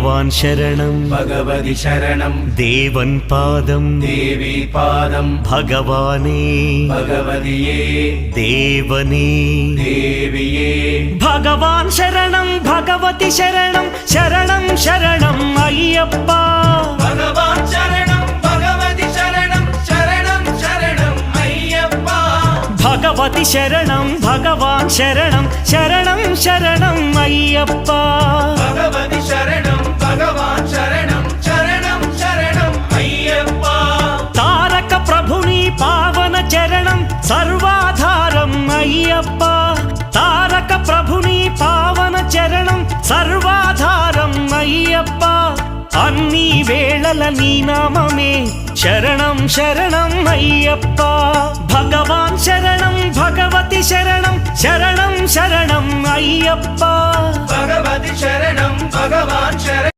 ഭഗവാൻ ശരണം ഭഗവതി ശരണം ദേവൻ പാദം ദേവി പാദം ഭഗവാനേ ഭഗവതിയേ ദേവനേ ദേവിയേ ഭഗവാൻ ശരണം ഭഗവതി ശരണം ശരണം ശരണം അയ്യപ്പ ഭഗവാൻ ശരണം ഭഗവതി ശരണം ശരണം ശരണം അയ്യപ്പ ഭഗവതി ശരണം ഭഗവാൻ ശരണം ശരണം ശരണം അയ്യപ്പ ഭഗവതി ശരണം ഭഗവാൻ ശരണം ശരണം ശരണം അയ്യപ്പ താരക ప్రభుని പാവന ചരണം സർവാധാരം అయ్యప్ప తారక ప్రభుని పావన చరణం సర్వాధారం అయ్యప్ప అన్ని వేళల నీ నామమే శరణం శరణం అయ్యప్ప భగవాన్ శరణం భగవతి శరణం శరణం శరణం అయ్యప్ప భగవతి శరణం భగవాన్ శరణం